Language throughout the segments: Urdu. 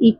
1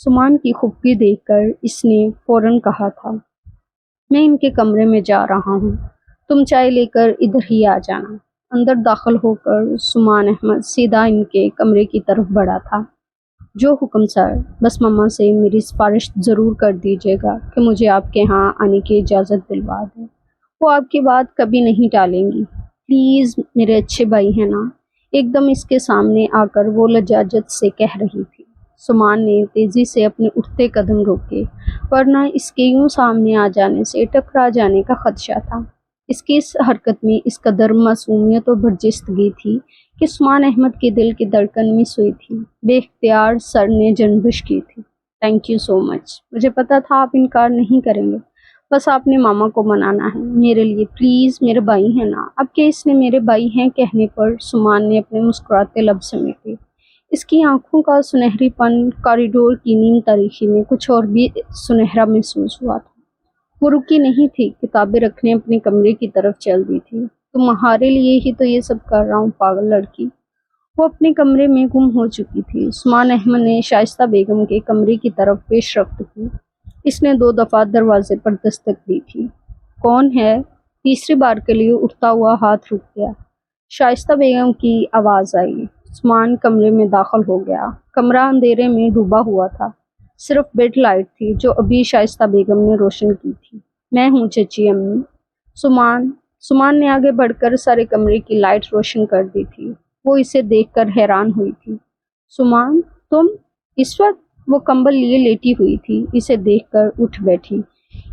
سمان کی خفگی دیکھ کر اس نے فوراً کہا تھا، میں ان کے کمرے میں جا رہا ہوں، تم چائے لے کر ادھر ہی آ جانا۔ اندر داخل ہو کر سمان احمد سیدھا ان کے کمرے کی طرف بڑھا تھا۔ جو حکم سر، بس مما سے میری سفارش ضرور کر دیجیے گا کہ مجھے آپ کے ہاں آنے کی اجازت دلوا دیں، وہ آپ کی بات کبھی نہیں ٹالیں گی، پلیز میرے اچھے بھائی ہیں نا۔ ایک دم اس کے سامنے آ کر وہ لجاجت سے کہہ رہی تھی۔ سمان نے تیزی سے اپنے اٹھتے قدم روکے، ورنہ اس کے یوں سامنے آ جانے سے ٹکرا جانے کا خدشہ تھا۔ اس کی اس حرکت میں اس قدر معصومیت و برجستگی تھی کہ سمان احمد کے دل کی دھڑکن مس ہوئی تھی۔ بے اختیار سر نے جنبش کی تھی۔ تھینک یو سو مچ، مجھے پتا تھا آپ انکار نہیں کریں گے، بس آپ نے ماما کو منانا ہے میرے لیے، پلیز میرے بھائی ہیں نا۔ اب کہ اس نے میرے بھائی ہیں کہنے پر سمان نے اپنے مسکراتے لب سمیٹے۔ اس کی آنکھوں کا سنہری پن کوریڈور کی نیم تاریکی میں کچھ اور بھی سنہرا محسوس ہوا تھا۔ وہ رکی نہیں تھی، کتابیں رکھنے اپنے کمرے کی طرف چل دی تھی۔ تمہارے لیے ہی تو یہ سب کر رہا ہوں پاگل لڑکی۔ وہ اپنے کمرے میں گم ہو چکی تھی۔ سمان احمد نے شائستہ بیگم کے کمرے کی طرف پیش رفت کی۔ اس نے 2 دفعہ دروازے پر دستک دی تھی۔ کون ہے؟ تیسری بار کے لیے اٹھتا ہوا ہاتھ رک گیا۔ شائستہ بیگم کی آواز آئی۔ سمان کمرے میں داخل ہو گیا۔ کمرہ اندھیرے میں ڈوبا ہوا تھا، صرف بیڈ لائٹ تھی جو ابھی شائستہ بیگم نے روشن کی تھی۔ میں ہوں چچی امی۔ سمان نے آگے بڑھ کر سارے کمرے کی لائٹ روشن کر دی تھی۔ وہ اسے دیکھ کر حیران ہوئی تھی۔ سمان، تم؟ اس وقت وہ کمبل لیے لیٹی ہوئی تھی۔ اسے دیکھ کر اٹھ بیٹھی۔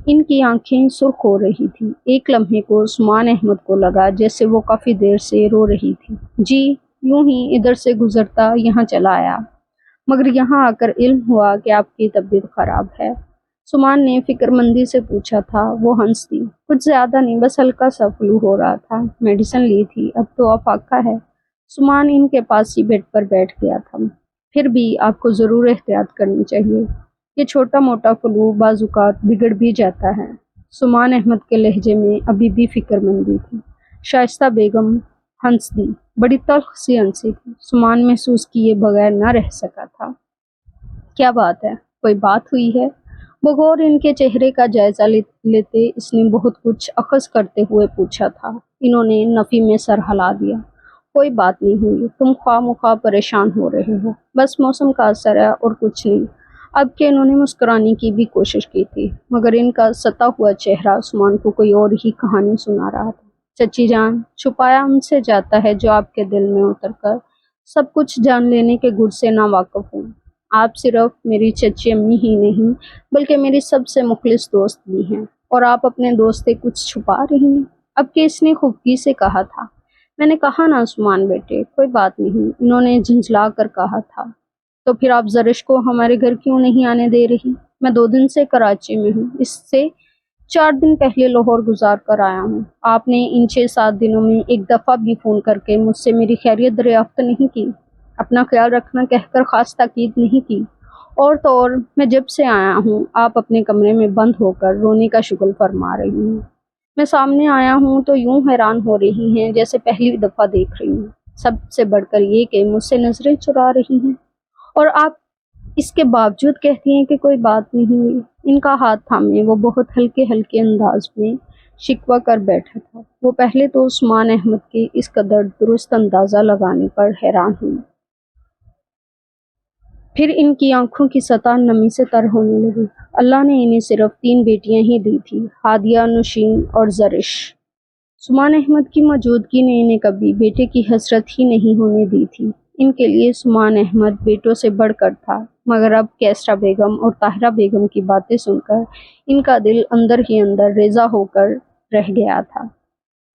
ان کی آنکھیں سرخ ہو رہی تھی۔ ایک لمحے کو سمان احمد کو لگا جیسے وہ کافی دیر سے رو رہی تھی۔ جی، یوں ہی ادھر سے گزرتا یہاں چلا آیا، مگر یہاں آ کر علم ہوا کہ آپ کی طبیعت خراب ہے۔ سمان نے فکر مندی سے پوچھا تھا۔ وہ ہنس دی۔ کچھ زیادہ نہیں، بس ہلکا سا فلو ہو رہا تھا، میڈیسن لی تھی، اب تو افاقہ ہے۔ سمان ان کے پاس ہی بیڈ پر بیٹھ گیا تھا۔ پھر بھی آپ کو ضرور احتیاط کرنی چاہیے، یہ چھوٹا موٹا فلو بعض اوقات بگڑ بھی جاتا ہے۔ سمان احمد کے لہجے میں ابھی بھی فکر مندی تھی۔ شائستہ بیگم ہنس دی، بڑی تلخ سی ہنسی تھی۔ سمان محسوس کیے بغیر نہ رہ سکا تھا۔ کیا بات ہے؟ کوئی بات ہوئی ہے؟ بغور ان کے چہرے کا جائزہ لیتے اس نے بہت کچھ اخذ کرتے ہوئے پوچھا تھا۔ انہوں نے نفی میں سر ہلا دیا۔ کوئی بات نہیں ہوئی، تم خواہ مخواہ پریشان ہو رہے ہو، بس موسم کا اثر ہے اور کچھ نہیں۔ اب کہ انہوں نے مسکرانے کی بھی کوشش کی تھی، مگر ان کا ستا ہوا چہرہ سمان کو کوئی اور ہی کہانی سنا رہا تھا۔ چچی جان، چھپایا ان سے جاتا ہے جو آپ کے دل میں اتر کر سب کچھ جان لینے کے گر سے نا واقف ہوں۔ آپ صرف میری چچی امی ہی نہیں بلکہ میری سب سے مخلص دوست بھی ہیں، اور آپ اپنے دوست سے کچھ چھپا رہی ہیں۔ اب کہ اس نے خفگی سے کہا تھا۔ میں نے کہا نا سمان بیٹے، کوئی بات نہیں، انہوں نے جھنجھلا کر کہا تھا۔ تو پھر آپ زرش کو ہمارے گھر کیوں نہیں آنے دے رہی؟ میں 2 دن سے کراچی میں ہوں، اس سے 4 دن پہلے لاہور گزار کر آیا ہوں۔ آپ نے ان 6-7 دنوں میں ایک دفعہ بھی فون کر کے مجھ سے میری خیریت دریافت نہیں کی، اپنا خیال رکھنا کہہ کر خاص تاکید نہیں کی، اور تو اور میں جب سے آیا ہوں آپ اپنے کمرے میں بند ہو کر رونے کا شغل فرما رہی ہوں۔ میں سامنے آیا ہوں تو یوں حیران ہو رہی ہیں جیسے پہلی دفعہ دیکھ رہی ہوں، سب سے بڑھ کر یہ کہ مجھ سے نظریں چرا رہی ہیں، اور آپ اس کے باوجود کہتی ہیں کہ کوئی بات نہیں ہوئی۔ ان کا ہاتھ تھامے وہ بہت ہلکے ہلکے انداز میں شکوہ کر بیٹھا تھا۔ وہ پہلے تو عثمان احمد کے اس قدر درست اندازہ لگانے پر حیران ہوئی، پھر ان کی آنکھوں کی سطح نمی سے تر ہونے لگی۔ اللہ نے انہیں صرف 3 بیٹیاں ہی دی تھی، ہادیہ، نوشین اور زرش۔ عثمان احمد کی موجودگی نے انہیں کبھی بیٹے کی حسرت ہی نہیں ہونے دی تھی۔ ان کے لیے عثمان احمد بیٹوں سے بڑھ کر تھا، مگر اب کیسرا بیگم اور طاہرہ بیگم کی باتیں سن کر ان کا دل اندر ہی اندر ریزہ ہو کر رہ گیا تھا۔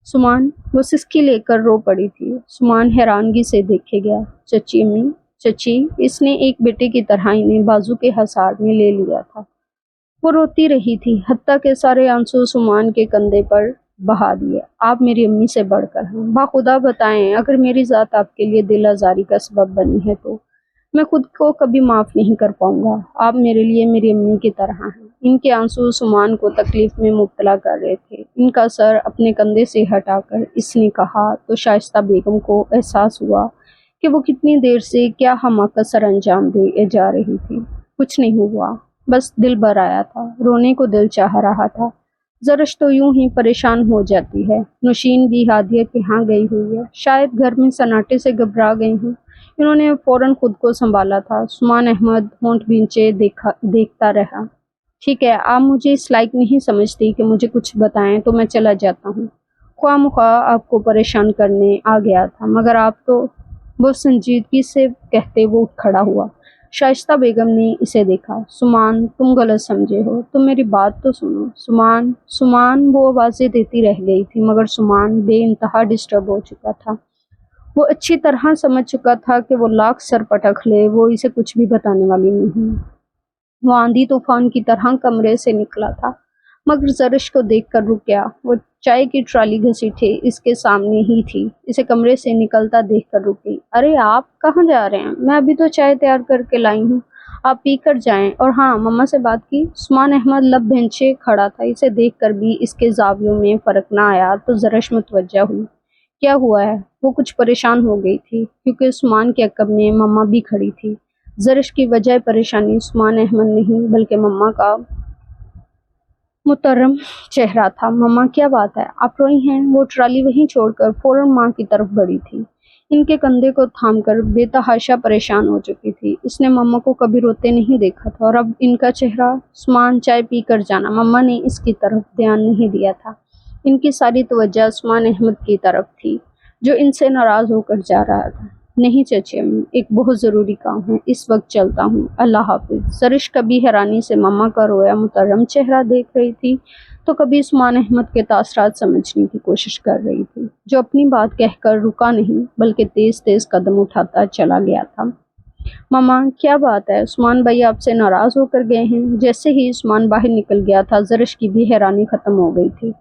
سمان، وہ سسکی لے کر رو پڑی تھی۔ سمان حیرانگی سے دیکھے گیا۔ چچی امی، چچی، اس نے ایک بیٹے کی طرح انہیں بازو کے حصار میں لے لیا تھا۔ وہ روتی رہی تھی، حتیٰ کہ سارے آنسو سمان کے کندھے پر بہا دیے۔ آپ میری امی سے بڑھ کر ہیں، باخدا بتائیں، اگر میری ذات آپ کے لیے دل آزاری کا سبب بنی ہے تو میں خود کو کبھی معاف نہیں کر پاؤں گا۔ آپ میرے لیے میری امی کی طرح ہیں۔ ان کے آنسو سمان کو تکلیف میں مبتلا کر رہے تھے۔ ان کا سر اپنے کندھے سے ہٹا کر اس نے کہا تو شائستہ بیگم کو احساس ہوا کہ وہ کتنی دیر سے کیا حماقت سر انجام دے جا رہی تھی۔ کچھ نہیں ہوا، بس دل بھر آیا تھا، رونے کو دل چاہ رہا تھا۔ زرش تو یوں ہی پریشان ہو جاتی ہے۔ نوشین بھی ہادیہ کے ہاں گئی ہوئی ہے، شاید گھر میں سناٹے سے گھبرا گئی ہوں۔ انہوں نے فوراً خود کو سنبھالا تھا۔ سمان احمد ہونٹ بھینچے دیکھتا رہا۔ ٹھیک ہے، آپ مجھے اس لائق نہیں سمجھتی کہ مجھے کچھ بتائیں تو میں چلا جاتا ہوں۔ خواہ مخواہ آپ کو پریشان کرنے آ گیا تھا، مگر آپ تو… وہ سنجیدگی سے کہتے وہ اٹھ کھڑا ہوا۔ شائستہ بیگم نے اسے دیکھا۔ سمان، تم غلط سمجھے ہو، تم میری بات تو سنو۔ سمان وہ آوازیں دیتی رہ گئی تھی، مگر سمان بے انتہا ڈسٹرب ہو چکا تھا۔ وہ اچھی طرح سمجھ چکا تھا کہ وہ لاکھ سر پٹک لے، وہ اسے کچھ بھی بتانے والی نہیں۔ وہ آندھی طوفان کی طرح کمرے سے نکلا تھا، مگر زرش کو دیکھ کر رک گیا۔ وہ چائے کی ٹرالی گھسیٹے اس کے سامنے ہی تھی، اسے کمرے سے نکلتا دیکھ کر رک گئی۔ ارے آپ کہاں جا رہے ہیں؟ میں ابھی تو چائے تیار کر کے لائی ہوں، آپ پی کر جائیں۔ اور ہاں، مما سے بات کی؟ سمان احمد لب بھینچے کھڑا تھا، اسے دیکھ کر بھی اس کے زاویوں میں فرق نہ آیا تو زرش متوجہ ہوئی۔ کیا ہوا ہے؟ وہ کچھ پریشان ہو گئی تھی، کیونکہ عثمان کے عقب میں مما بھی کھڑی تھی۔ زرش کی وجہ پریشانی عثمان احمد نہیں بلکہ مما کا محترم چہرہ تھا۔ مما کیا بات ہے؟ آپ روئی ہیں؟ وہ ٹرالی وہیں چھوڑ کر فوراً ماں کی طرف بڑھی تھی، ان کے کندھے کو تھام کر بے تحاشا پریشان ہو چکی تھی۔ اس نے مما کو کبھی روتے نہیں دیکھا تھا، اور اب ان کا چہرہ… عثمان، چائے پی کر جانا۔ مما نے اس کی طرف دھیان نہیں دیا تھا، ان کی ساری توجہ عثمان احمد کی طرف تھی جو ان سے ناراض ہو کر جا رہا تھا۔ نہیں چچی امی، ایک بہت ضروری کام ہے، اس وقت چلتا ہوں، اللہ حافظ۔ زرش کبھی حیرانی سے مما کا رویا محترم چہرہ دیکھ رہی تھی تو کبھی عثمان احمد کے تاثرات سمجھنے کی کوشش کر رہی تھی، جو اپنی بات کہہ کر رکا نہیں بلکہ تیز تیز قدم اٹھاتا چلا گیا تھا۔ مما کیا بات ہے؟ عثمان بھائی آپ سے ناراض ہو کر گئے ہیں؟ جیسے ہی عثمان باہر نکل گیا تھا، زرش کی بھی حیرانی ختم ہو گئی تھی۔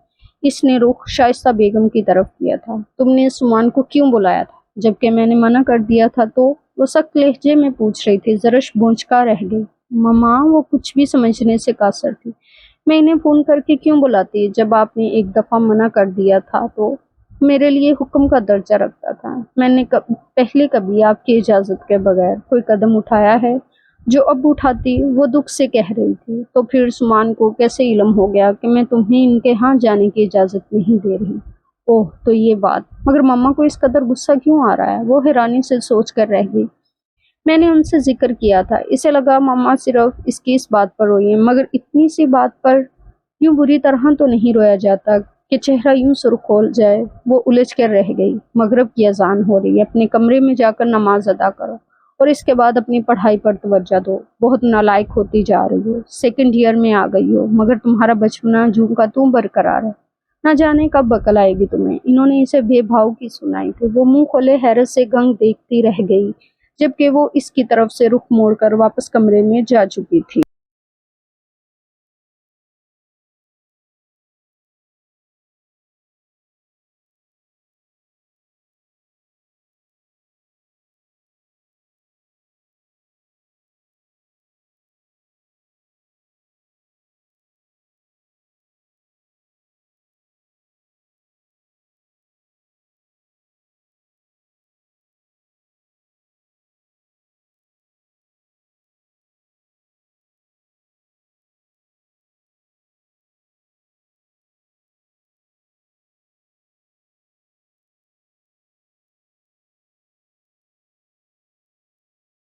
اس نے رخ شائستہ بیگم کی طرف کیا تھا۔ تم نے عثمان کو کیوں بلایا تھا جبکہ میں نے منع کر دیا تھا تو؟ وہ سخت لہجے میں پوچھ رہی تھی۔ زرش بونچکا رہ گئی۔ مما وہ کچھ بھی سمجھنے سے قاصر تھی۔ میں انہیں فون کر کے کیوں بلاتی؟ جب آپ نے ایک دفعہ منع کر دیا تھا تو میرے لیے حکم کا درجہ رکھتا تھا۔ میں نے پہلے کبھی آپ کی اجازت کے بغیر کوئی قدم اٹھایا ہے؟ جو اب اٹھاتی، وہ دکھ سے کہہ رہی تھی۔ تو پھر عثمان کو کیسے علم ہو گیا کہ میں تمہیں ان کے ہاں جانے کی اجازت نہیں دے رہی؟ اوہ، تو یہ بات۔ مگر مما کو اس قدر غصہ کیوں آ رہا ہے؟ وہ حیرانی سے سوچ کر رہ گئی۔ میں نے ان سے ذکر کیا تھا، اسے لگا مما صرف اس کی اس بات پر روئی ہیں، مگر اتنی سی بات پر یوں بری طرح تو نہیں رویا جاتا کہ چہرہ یوں سرخ ہو جائے۔ وہ الجھ کر رہ گئی۔ مغرب کی اذان ہو رہی ہے، اپنے کمرے میں جا کر نماز ادا کرو اور اس کے بعد اپنی پڑھائی پر توجہ دو۔ بہت نالائق ہوتی جا رہی ہو، سیکنڈ ایئر میں آ گئی ہو، مگر تمہارا بچپنا جوں کا توں برقرار ہے، نہ جانے کب عقل آئے گی تمہیں۔ انہوں نے اسے بے بھاؤ کی سنائی تھی۔ وہ منہ کھولے حیرت سے گنگ دیکھتی رہ گئی، جبکہ وہ اس کی طرف سے رخ موڑ کر واپس کمرے میں جا چکی تھی۔